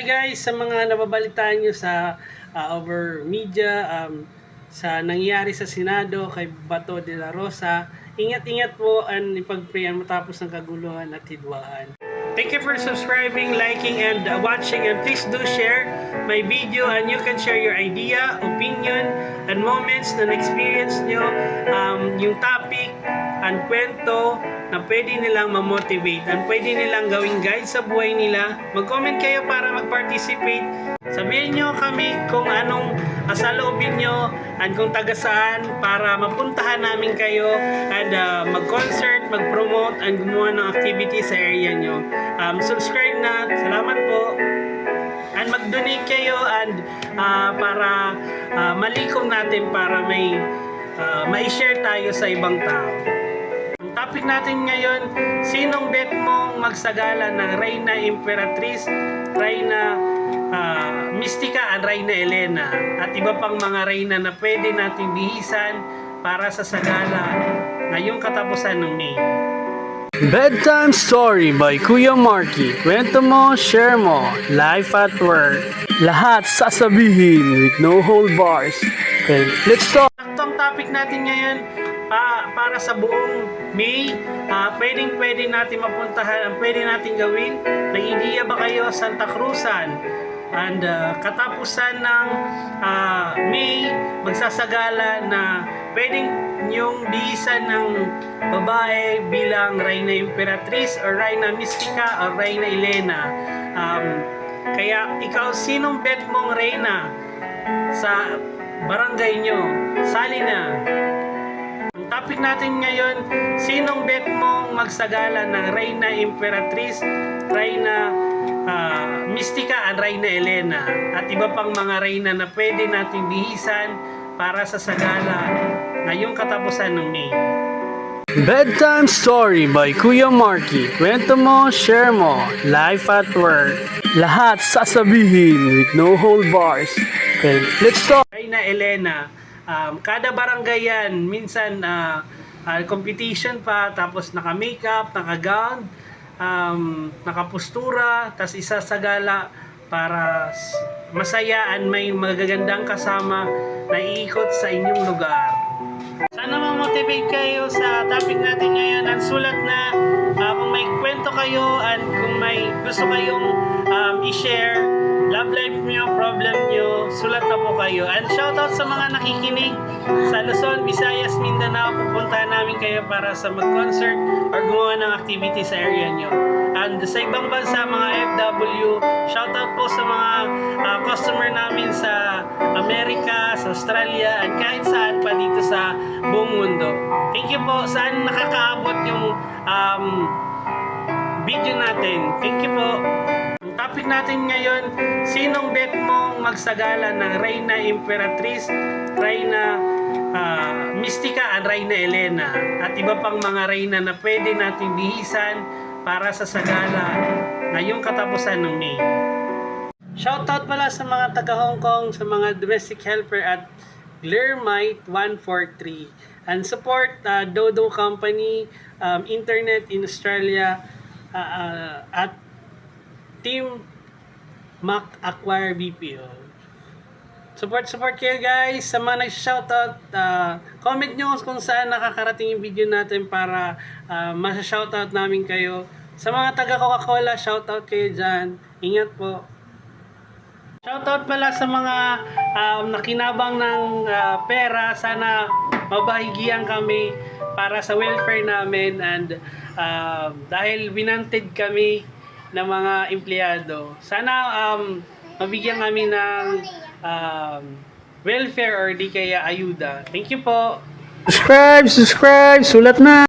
guys, sa mga nababalitaan nyo sa over media, sa nangyari sa Senado kay Bato de la Rosa, ingat-ingat po and ipag-prayan matapos ng kaguluhan at hidwaan. Thank you for subscribing, liking, and watching, and please do share my video and you can share your idea, opinion, and moments na na-experience nyo, yung topic and kwento na pwede nilang ma-motivate and pwede nilang gawing guide sa buhay nila. Mag-comment kayo para mag-participate. Sabihin nyo kami kung anong asaloobin nyo and kung taga saan para mapuntahan namin kayo and mag-concert, mag-promote and gumawa ng activity sa area nyo. Subscribe na. Salamat po. And mag-donate kayo and para malikom natin para mai-share tayo sa ibang tao. Topic natin ngayon, sinong bet mong magsagala ng Reyna Imperatriz, Reyna Mystica, at Reyna Elena at iba pang mga reyna na pwede nating bihisan para sa sagala ngayong katapusan ng May. Bedtime Story by Kuya Marky. Kwento mo, share mo, life at work. Lahat sasabihin with no hold bars. Okay, let's talk. Ang topic natin ngayon para sa buong May, pwede natin mapuntahan, pwede natin gawin. May idea ba kayo Santa Cruzan? And katapusan ng May, magsasagala na pwedeng yung bihisan ng babae bilang Reyna Imperatriz or Reyna Mystica or Reyna Elena. Kaya ikaw, sinong bet mong reyna sa barangay nyo? Sali na. Ang topic natin ngayon, sinong bet mong magsagala ng Reyna Imperatriz, Reyna Mystica, at Reyna Elena at iba pang mga reyna na pwede nating bihisan para sa sagala ngayong katapusan ng May. Bedtime Story by Kuya Marky. Kwento mo, share mo, life at work. Lahat sasabihin with no hold bars. Okay, let's talk. Reyna Elena, kada barangay yan, minsan competition pa, tapos naka-makeup, naka-gown, nakapustura, tas isasagala para masayaan, may magagandang kasama na iikot sa inyong lugar. Sana ma-motivate kayo sa topic natin ngayon. Ang sulat na kung may kwento kayo at kung may gusto kayong i-share, love life nyo, problem nyo, sulat na po kayo. And shoutout sa mga nakikinig sa Luzon, Visayas, Mindanao. Pupuntahan namin kayo para sa mag-concert or gumawa ng activity sa area nyo. And sa ibang bansa, mga FW, shoutout po sa mga customer namin sa Amerika, sa Australia, at kahit saan pa dito sa buong mundo. Thank you po. Saan nakakaabot yung video natin. Thank you po. Ang topic natin ngayon, sinong bet mong magsagala ng Reyna Imperatriz, Reyna Mystica, at Reyna Elena at iba pang mga reyna na pwede nating bihisan para sa sagala ngayong katapusan ng May. Shoutout pala sa mga taga Hong Kong, sa mga domestic helper at Glearmite 143. And support Dodo Company, Internet in Australia, at Team Mac Acquire BPO. Support kayo guys. Sa mga nag-shoutout, comment nyo kung saan nakakarating yung video natin para masa-shoutout namin kayo. Sa mga taga Coca-Cola, shoutout kayo dyan. Ingat po. Shoutout pala sa mga nakinabang ng pera. Sana mabahigian kami para sa welfare namin. And dahil binanted kami ng mga empleyado, sana mabigyan kami ng welfare or di kaya ayuda. Thank you po. Subscribe, sulat na.